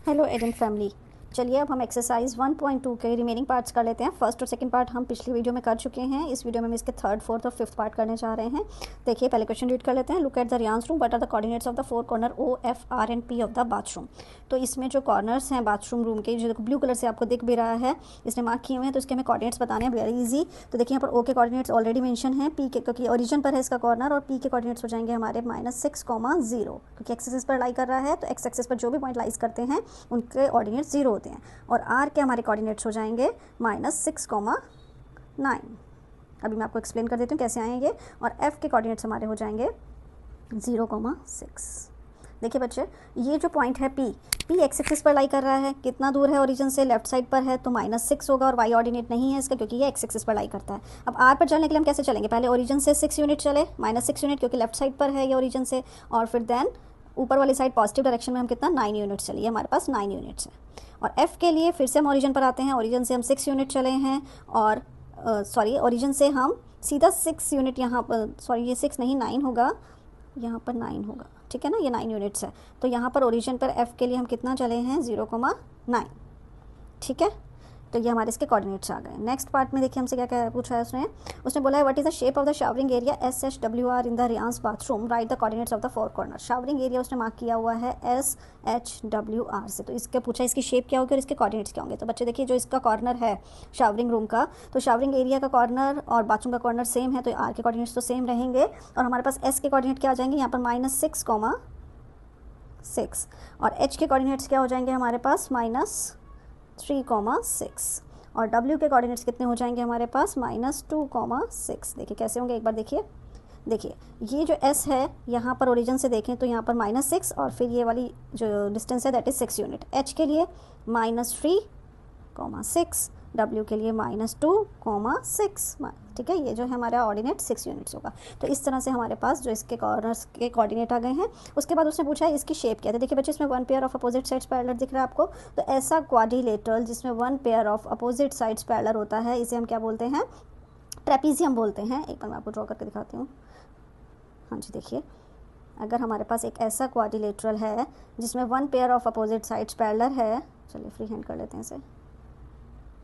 Hello एडेंट family. चलिए अब हम एक्सरसाइज 1.2 के रिमेनिंग पार्ट्स कर लेते हैं। फर्स्ट और सेकंड पार्ट हम पिछली वीडियो में कर चुके हैं। इस वीडियो में हम इसके थर्ड, फोर्थ और फिफ्थ पार्ट करने जा रहे हैं। देखिए पहले क्वेश्चन रीड कर लेते हैं। Look at the Riyan's room, what are the coordinates of the four corner O, F, R and P of the bathroom. तो इसमें जो कॉर्नर्स हैं बाथरूम रूम के, जो ब्लू कलर से आपको दिख भी रहा है, इसने मार्क किए हुए हैं, तो इसके हमें कोऑर्डिनेट्स बताने हैं। Very easy. तो देखिए यहाँ पर ओ के कोऑर्डिनेट्स ऑलरेडी मेंशन है, पी के क्योंकि ओरिजिन पर है इसका कॉर्नर, और पी के कोऑर्डिनेट्स हो जाएंगे हमारे -6,0 क्योंकि एक्स एक्सिस पर लाई कर रहा है, तो एक्स एक्सिस पर जो भी पॉइंट लाइज करते हैं उनके ऑर्डिनेट्स 0 होते हैं। और आर के हमारे कोऑर्डिनेट्स हो जाएंगे -6,9। अभी मैं आपको एक्सप्लेन कर देती हूँ कैसे आएंगे। और एफ के कोऑर्डिनेट्स हमारे हो जाएंगे 0,6। देखिए बच्चे, ये जो पॉइंट है पी एक्स एक्सिस पर लाई कर रहा है, कितना दूर है ओरिजिन से, लेफ्ट साइड पर है, तो -6 होगा। और वाई ऑर्डिनेट नहीं है इसका क्योंकि ये एक्स एक्सिस पर लाई करता है। अब आर पर चलने के लिए हम कैसे चलेंगे, पहले ओरिजिन से 6 यूनिट चले, -6 यूनिट क्योंकि लेफ्ट साइड पर है ये ओरिजिन से, और फिर देन ऊपर वाली साइड पॉजिटिव डायरेक्शन में हम कितना 9 यूनिट्स चलिए, हमारे पास 9 यूनिट्स है। और एफ़ के लिए फिर से हम ओरिजिन पर आते हैं, ओरिजिन से हम 6 यूनिट चले हैं, और ओरिजिन से हम सीधा 6 यूनिट यहाँ पर, ये 6 नहीं 9 होगा, यहाँ पर 9 होगा, ठीक है ना, ये 9 यूनिट्स है। तो यहाँ पर ओरिजिन पर एफ़ के लिए हम कितना चले हैं 0,9, ठीक है। तो ये हमारे इसके कोऑर्डिनेट्स आ गए। नेक्स्ट पार्ट में देखिए हमसे क्या क्या पूछा है उसने बोला है what is the shape of the showering area SHWR in the Riyan's bathroom, write the coordinates of the four corner. Showering area उसने मार्क किया हुआ है SHWR से, तो इसके पूछा इसकी शेप क्या होगी और इसके कोऑर्डिनेट्स क्या होंगे। तो बच्चे देखिए, जो इसका कॉर्नर है शावरिंग रूम का, तो शावरिंग एरिया का कॉर्नर और बाथरूम का कॉर्नर सेम है, तो आर के कोऑर्डिनेट्स तो सेम रहेंगे। और हमारे पास एस के कोऑर्डिनेट क्या आ जाएंगे यहाँ पर -6,6, और एच के कोऑर्डिनेट्स क्या हो जाएंगे हमारे पास -3,6, और W के कोऑर्डिनेट्स कितने हो जाएंगे हमारे पास -2,6। देखिए कैसे होंगे, एक बार देखिए ये जो S है यहाँ पर ओरिजिन से देखें तो यहाँ पर -6, और फिर ये वाली जो डिस्टेंस है दैट इज़ 6 यूनिट। H के लिए -3,6, W के लिए -2,6, ठीक है। ये जो है हमारा ऑर्डिनेट 6 यूनिट्स होगा। तो इस तरह से हमारे पास जो इसके कॉर्नर्स के कोऑर्डिनेट आ गए हैं। उसके बाद उसने पूछा है इसकी शेप क्या है। देखिए बच्चे, इसमें 1 pair of opposite sides parallel दिख रहा है आपको, तो ऐसा क्वाड्रिलेटरल जिसमें 1 pair of opposite sides parallel होता है, इसे हम क्या बोलते हैं, ट्रेपीजियम बोलते हैं। एक बार मैं आपको ड्रॉ करके दिखाती हूँ। हाँ जी, देखिए अगर हमारे पास एक ऐसा क्वाड्रिलेटरल है जिसमें 1 pair of opposite sides parallel है, चलिए फ्री हैंड कर लेते हैं इसे,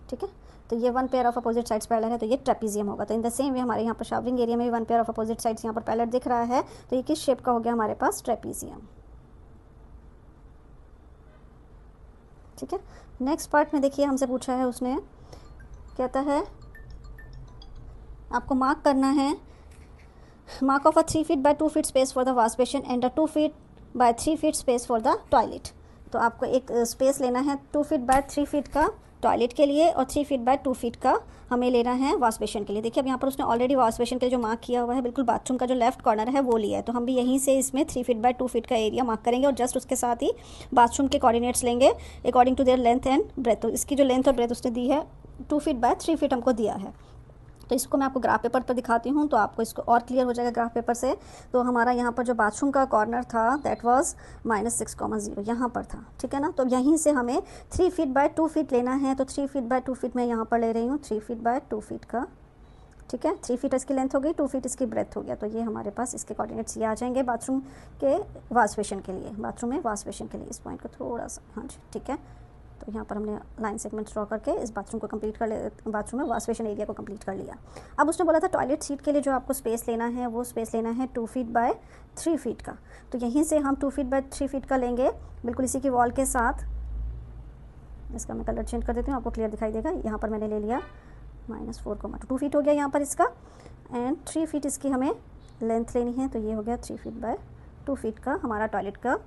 ठीक है। तो ये 1 pair of opposite sides parallel है, तो ये ट्रेपीजियम होगा। तो इन द सेम वे हमारे यहाँ पर शावरिंग एरिया में भी 1 पेयर ऑफ अपोजिट साइड्स यहाँ पर पैरेलल दिख रहा है, तो ये किस शेप का हो गया हमारे पास, ट्रेपीजियम, ठीक है। नेक्स्ट पार्ट में देखिए हमसे पूछा है उसने, कहता है आपको मार्क करना है, mark of a 3 feet by 2 feet space for the wash basin and a 2 feet by 3 feet space for the toilet. तो आपको एक स्पेस लेना है 2 फीट बाय 3 फीट का टॉयलेट के लिए, और 3 फीट बाय 2 फीट का हमें लेना है वॉश बेसिन के लिए। देखिए अब यहाँ पर उसने ऑलरेडी वॉश बेसिन के लिए जो मार्क किया हुआ है, बिल्कुल बाथरूम का जो लेफ्ट कॉर्नर है वो लिया है, तो हम भी यहीं से इसमें 3 फीट बाय 2 फीट का एरिया मार्क करेंगे, और जस्ट उसके साथ ही बाथरूम के कोऑर्डिनेट्स लेंगे according to their length and breadth. तो इसकी जो लेंथ और ब्रेथ उसने दी है 2 फीट बाय 3 फीट हमको दिया है। तो इसको मैं आपको ग्राफ पेपर पर दिखाती हूँ, तो आपको इसको और क्लियर हो जाएगा ग्राफ पेपर से। तो हमारा यहाँ पर जो बाथरूम का कॉर्नर था दैट वाज -6,0 यहाँ पर था, ठीक है ना। तो यहीं से हमें 3 फीट बाय 2 फीट लेना है, तो 3 फीट बाय 2 फीट मैं यहाँ पर ले रही हूँ, 3 फीट बाय 2 फीट का, ठीक है। 3 फीट इसकी लेंथ हो गई, 2 फीट इसकी ब्रेथ हो गया। तो ये हमारे पास इसके कोऑर्डिनेट्स ये आ जाएंगे बाथरूम के वॉश बेसिन के लिए, बाथरूम में वॉश बेसिन के लिए। इस पॉइंट को थोड़ा सा, हाँ जी, ठीक है। तो यहाँ पर हमने लाइन सेगमेंट ड्रॉ करके इस बाथरूम को कंप्लीट कर बाथरूम में वॉश बेसिन एरिया को कंप्लीट कर लिया। अब उसने बोला था टॉयलेट सीट के लिए जो आपको स्पेस लेना है वो स्पेस लेना है 2 फीट बाय 3 फीट का। तो यहीं से हम 2 फीट बाय 3 फीट का लेंगे, बिल्कुल इसी की वॉल के साथ। इसका मैं कलर चेंज कर देती हूँ, आपको क्लियर दिखाई देगा। यहाँ पर मैंने ले लिया -4,2, 2 फीट हो गया यहाँ पर इसका, एंड 3 फीट इसकी हमें लेंथ लेनी है, तो ये हो गया 3 फीट बाय 2 फीट का हमारा टॉयलेट का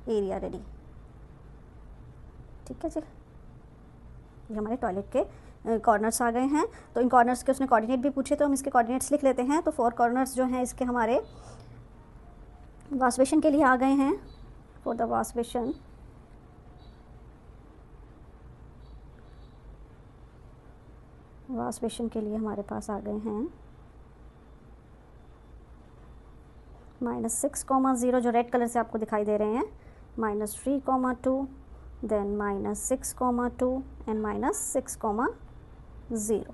एरिया रेडी, ठीक है जी। ये हमारे टॉयलेट के कॉर्नर्स आ गए हैं। तो इन कॉर्नर्स के उसने कोऑर्डिनेट भी पूछे, तो हम इसके कोऑर्डिनेट्स लिख लेते हैं। तो 4 कॉर्नर्स जो हैं इसके हमारे वॉश बेसिन के लिए आ गए हैं, for the wash basin. Wash basin के लिए हमारे पास आ गए हैं -6,0 जो रेड कलर से आपको दिखाई दे रहे हैं, -3,2, देन -6,2 एंड -6,0,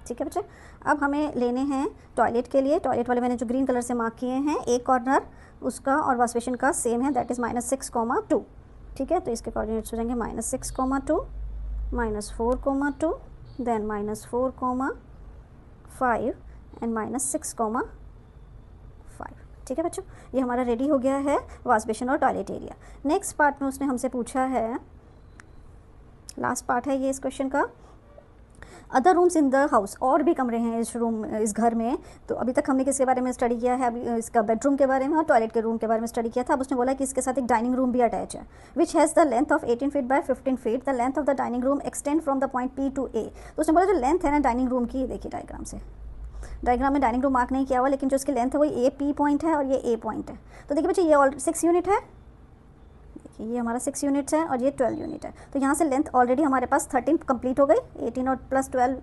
ठीक है बच्चे। अब हमें लेने हैं टॉयलेट के लिए। टॉयलेट वाले मैंने जो ग्रीन कलर से मार्क किए हैं, एक कॉर्नर उसका और वॉश बेसिन का सेम है, दैट इज़ -6,2, ठीक है, तो इसके कोऑर्डिनेट्स हो जाएंगे -6, 2, -4, 2, देन -4, 5 एंड -6, 5। ठीक है बच्चों, ये हमारा रेडी हो गया है वॉश बेसिन और टॉयलेट एरिया। नेक्स्ट पार्ट में उसने हमसे पूछा है, लास्ट पार्ट है ये इस क्वेश्चन का, other rooms in the house, और भी कमरे हैं इस घर में। तो अभी तक हमने किसके बारे में स्टडी किया है, अभी इसका बेडरूम के बारे में और टॉयलेट के रूम के बारे में स्टडी किया था। अब उसने बोला कि इसके साथ एक डाइनिंग रूम भी अटैच है, which has the length of 18 feet by 15 feet. The length of the dining room extend from the point P to A। तो उसने बोला जो लेंथ है ना डाइनिंग रूम की, देखिए डायग्राम से, डायग्राम में डाइनिंग रूम मार्क नहीं किया हुआ, लेकिन जो इसकी लेंथ है वो ये P पॉइंट है और ये A पॉइंट है। तो देखिए बच्चे, ये ऑल 6 यूनिट है, ये हमारा 6 यूनिट्स है और ये 12 यूनिट है। तो यहाँ से लेंथ ऑलरेडी हमारे पास 13 कंप्लीट हो गई, 18 और प्लस 12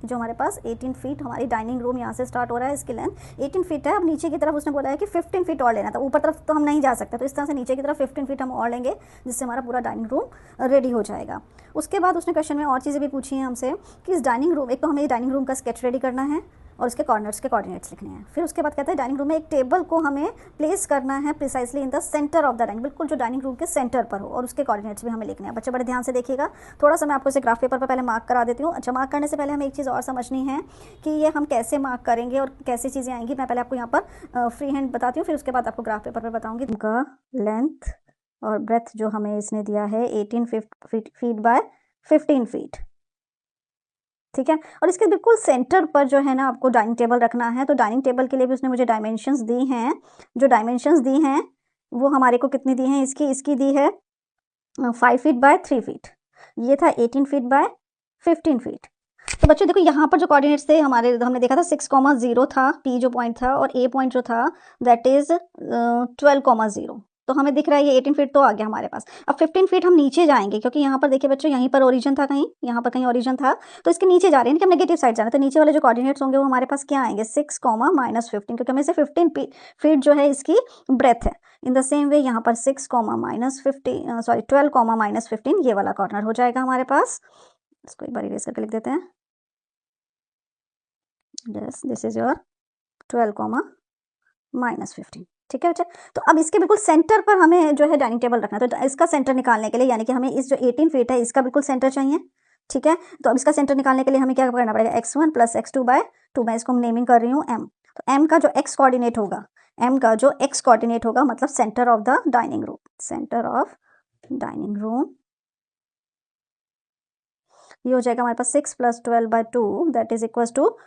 जो हमारे पास 18 फीट हमारी डाइनिंग रूम यहाँ से स्टार्ट हो रहा है, इसकी लेंथ 18 फीट है। अब नीचे की तरफ उसने बोला है कि 15 फीट और लेना था, ऊपर तरफ तो हम नहीं जा सकते, तो इस तरह से नीचे की तरफ 15 फीट हम और लेंगे, जिससे हमारा पूरा डाइनिंग रूम रेडी हो जाएगा। उसके बाद उसने क्वेश्चन में और चीज़ें भी पूछी हैं हमसे कि इस डाइनिंग रूम, एक तो हमें डाइनिंग रूम का स्केच रेडी करना है और उसके कॉर्नर्स के कोऑर्डिनेट्स लिखने हैं। फिर उसके बाद कहता है डाइनिंग रूम में एक टेबल को हमें प्लेस करना है precisely in the centre of the dining, बिल्कुल जो डाइनिंग रूम के सेंटर पर हो, और उसके कोऑर्डिनेट्स भी हमें लिखने हैं। बच्चे बड़े ध्यान से देखिएगा, थोड़ा सा मैं आपको इसे ग्राफ पेपर पर पहले मार्क करा देती हूँ। अच्छा, मार्क करने से पहले हमें एक चीज़ और समझनी है कि ये हम कैसे मार्क करेंगे और कैसे चीज़ें आएंगी। मैं पहले आपको यहाँ पर फ्री हैंड बताती हूँ, फिर उसके बाद आपको ग्राफ पेपर पर बताऊँगी। उनका लेंथ और ब्रेथ जो हमें इसने दिया है 18 फीट बाय 15 फीट, ठीक है। और इसके बिल्कुल सेंटर पर जो है ना आपको डाइनिंग टेबल रखना है। तो डाइनिंग टेबल के लिए भी उसने मुझे डायमेंशंस दी हैं, जो डायमेंशंस दी हैं वो हमारे को कितनी दी हैं, इसकी दी है 5 फीट बाय 3 फीट, ये था 18 फीट बाय 15 फीट। तो बच्चों देखो, यहाँ पर जो कोऑर्डिनेट्स थे हमारे, हमने देखा था 6,0 था P जो पॉइंट था, और A पॉइंट जो था दैट इज 12,0। तो हमें दिख रहा है ये 18 फीट तो आ गया हमारे पास। अब 15 फीट हम नीचे जाएंगे, क्योंकि यहाँ पर देखिए बच्चों, यहीं पर ओरिजिन था, कहीं यहाँ पर कहीं ओरिजिन था, तो इसके नीचे जा रहे हैं कि हम नेगेटिव साइड जाना है। तो नीचे वाले जो कोऑर्डिनेट्स होंगे वो हमारे पास क्या आएंगे, 6, -15, क्योंकि हमें से 15 फीट जो है इसकी ब्रेथ है। इन द सेम वे यहाँ पर 6, -15 सॉरी 12, -15 ये वाला कॉर्नर हो जाएगा हमारे पास। इसको एक बार इरेज करके लिख देते हैं, यस दिस इज योर 12, -15, ठीक है बच्चा। तो अब इसके बिल्कुल सेंटर पर हमें जो है डाइनिंग टेबल रखना है। तो इसका सेंटर निकालने के लिए, यानी कि हमें इस जो 18 फीट है इसका बिल्कुल सेंटर चाहिए, ठीक है। तो अब इसका सेंटर निकालने के लिए हमें क्या करना पड़ेगा, x1 + x2/2, मैं इसको नेमिंग कर रही हूँ m। तो m का जो x कोऑर्डिनेट होगा, m का जो x कोऑर्डिनेट होगा मतलब centre of the dining room, centre of dining room, ये हो जाएगा हमारे पास 6 + 12/2 दैट इज इक्वल टू,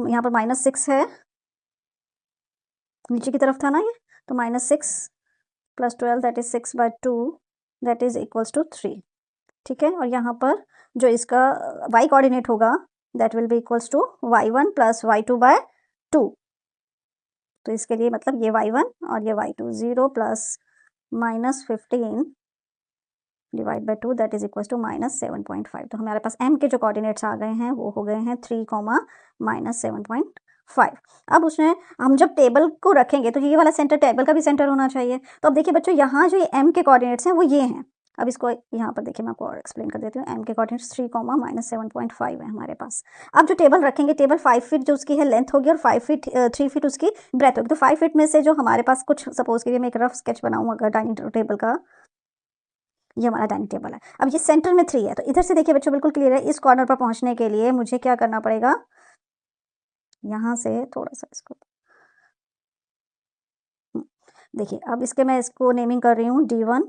यहाँ पर -6 है, नीचे की तरफ था ना ये, तो -6 + 12 that is 6/2 that is equals to 3, ठीक है। और यहाँ पर जो इसका y कोऑर्डिनेट होगा that will be equals to y1 + y2/2। तो इसके लिए मतलब ये y1 और ये y2, 0 + -15 divide by 2 that is equals to -7.5। तो हमारे पास m के जो कोऑर्डिनेट्स आ गए हैं वो हो गए हैं 3, -7.5। अब उसने, हम जब टेबल को रखेंगे तो ये वाला सेंटर टेबल का भी सेंटर होना चाहिए। तो अब देखिए बच्चों, यहाँ जो ये m के कोऑर्डिनेट्स हैं वो ये हैं। अब इसको यहाँ पर देखिए, मैं आपको और एक्सप्लेन कर देती हूँ। m के कोऑर्डिनेट्स 3, -7.5 है हमारे पास। अब जो टेबल रखेंगे, टेबल 5 फीट जो उसकी है लेंथ होगी और 3 फीट उसकी ब्रेथ होगी। तो 5 फीट में से जो हमारे पास कुछ, सपोज करिए मैं एक रफ स्केच बनाऊँ अगर डाइनिंग टेबल का, ये हमारा डाइनिंग टेबल है। अब ये सेंटर में 3 है, तो इधर से देखिए बच्चों बिल्कुल क्लियर है, इस कॉर्नर पर पहुंचने के लिए मुझे क्या करना पड़ेगा, यहाँ से थोड़ा सा इसको देखिए। अब इसके मैं इसको नेमिंग कर रही हूँ D1,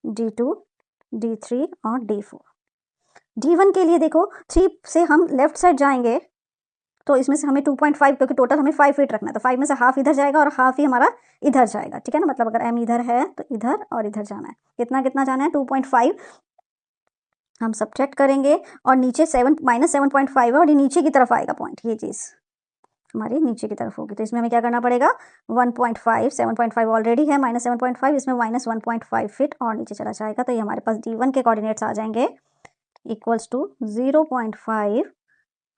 D2, D3 और D4। D1 के लिए देखो, 3 से हम लेफ्ट साइड जाएंगे तो इसमें से हमें 2.5, क्योंकि टोटल हमें 5 फीट रखना है, तो 5 में से हाफ इधर जाएगा और हाफ ही हमारा इधर जाएगा, ठीक है ना। मतलब अगर m इधर है तो इधर और इधर जाना है, कितना कितना जाना है, 2.5 हम सब्ट्रैक्ट करेंगे, और नीचे -7.5 है और ये नीचे की तरफ आएगा पॉइंट, ये चीज़ हमारी नीचे की तरफ होगी। तो इसमें हमें क्या करना पड़ेगा, 1.5, 7.5 ऑलरेडी है, -7.5, इसमें -1.5 फीट और नीचे चला जाएगा। तो ये हमारे पास D1 के कोऑर्डिनेट्स आ जाएंगे इक्वल्स टू 0.5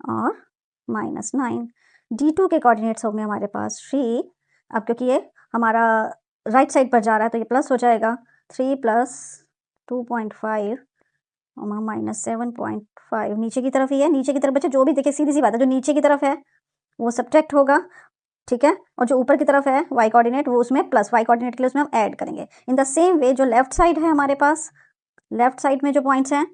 और -9। D2 के कोऑर्डिनेट्स होंगे हमारे पास 3। अब क्योंकि ये हमारा राइट साइड पर जा रहा है तो ये प्लस हो जाएगा, 3 + 2.5 -7.5, नीचे की तरफ ही है। नीचे की तरफ बच्चे जो भी देखिए, सीधी सी बात है, जो नीचे की तरफ है वो सब्ट्रैक्ट होगा, ठीक है, और जो ऊपर की तरफ है y कोऑर्डिनेट वो उसमें प्लस, y कोऑर्डिनेट के लिए उसमें हम ऐड करेंगे। इन द सेम वे जो लेफ्ट साइड है हमारे पास लेफ्ट साइड में जो पॉइंट्स हैं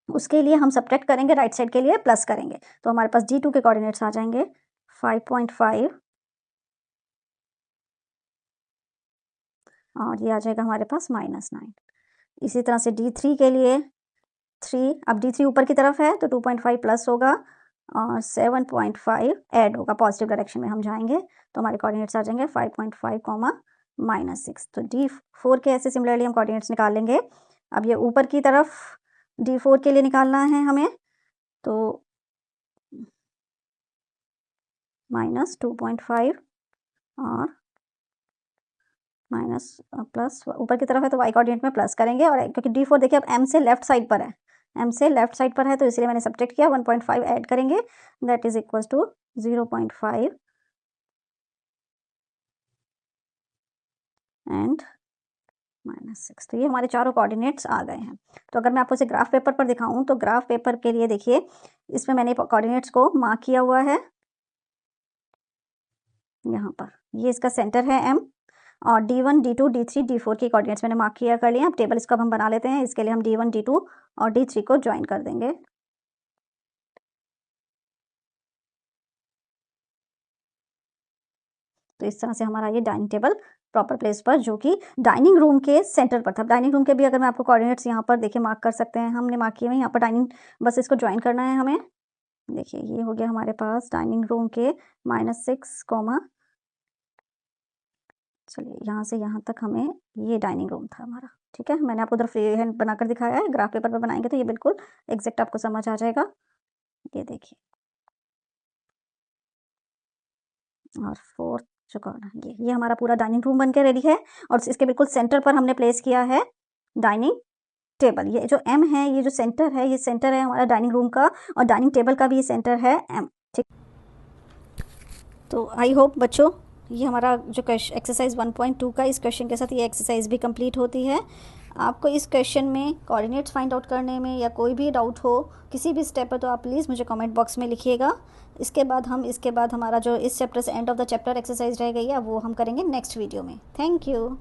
उसके लिए हम सब्ट्रैक्ट करेंगे, राइट साइड के लिए प्लस करेंगे। तो हमारे पास D2 के कोऑर्डिनेट्स आ जाएंगे 5.5 और ये आ जाएगा हमारे पास -9। इसी तरह से D3 के लिए 3, अब D3 ऊपर की तरफ है तो 2.5 प्लस होगा और 7.5 ऐड होगा, पॉजिटिव डायरेक्शन में हम जाएंगे तो हमारे कोऑर्डिनेट्स आ जाएंगे 5.5 -6। तो D4 के ऐसे सिमिलरली हम कोऑर्डिनेट्स निकाल लेंगे। अब ये ऊपर की तरफ D4 के लिए निकालना है हमें, तो -2.5 और माइनस प्लस ऊपर की तरफ है तो y कोऑर्डिनेट में प्लस करेंगे, और क्योंकि D4 देखिए अब M से लेफ्ट साइड पर है, M से लेफ्ट साइड पर है तो इसलिए मैंने सब्ट्रैक्ट किया, 1.5 ऐड करेंगे, that is equals to 0.5 and -6। तो ये हमारे चारों कोऑर्डिनेट्स आ गए हैं। तो अगर मैं आपको इसे ग्राफ पेपर पर दिखाऊं तो ग्राफ पेपर के लिए देखिए इसमें मैंने कोऑर्डिनेट्स को मार्क किया हुआ है यहाँ पर, ये इसका सेंटर है M, और D1, D2, D3, D4 की कोऑर्डिनेट्स मैंने मार्क किया कर लिया। अब टेबल इसका हम बना लेते हैं। इसके लिए हम D1, D2 और D3 को ज्वाइन कर देंगे। तो इस तरह से हमारा ये डाइनिंग टेबल प्रॉपर प्लेस पर, जो कि डाइनिंग रूम के सेंटर पर था। डाइनिंग रूम के भी अगर मैं आपको कोऑर्डिनेट्स यहाँ पर देखिए मार्क कर सकते हैं, हमने मार्क किए हुए यहाँ पर डाइनिंग, बस इसको ज्वाइन करना है हमें। देखिए ये हो गया हमारे पास डाइनिंग रूम के -6, चलिए यहाँ से यहाँ तक हमें ये डाइनिंग रूम था हमारा। ठीक है, मैंने आपको उधर फ्री हैंड बनाकर दिखाया है, ग्राफ पेपर पर बनाएंगे तो ये बिल्कुल एग्जैक्ट आपको समझ आ जाएगा। ये देखिए, और फोर्थ जो कॉर्नर, ये हमारा पूरा डाइनिंग रूम बनकर रेडी है, और इसके बिल्कुल सेंटर पर हमने प्लेस किया है डाइनिंग टेबल। ये जो M है, ये जो सेंटर है, ये सेंटर है हमारा डाइनिंग रूम का, और डाइनिंग टेबल का भी ये सेंटर है M। ठीक, तो आई होप बच्चों ये हमारा जो एक्सरसाइज 1.2 का, इस क्वेश्चन के साथ ये एक्सरसाइज भी कंप्लीट होती है। आपको इस क्वेश्चन में कोऑर्डिनेट्स फाइंड आउट करने में या कोई भी डाउट हो किसी भी स्टेप पर तो आप प्लीज़ मुझे कमेंट बॉक्स में लिखिएगा। इसके बाद हमारा जो इस चैप्टर से end of the chapter exercise रह गई है वो हम करेंगे नेक्स्ट वीडियो में। Thank you.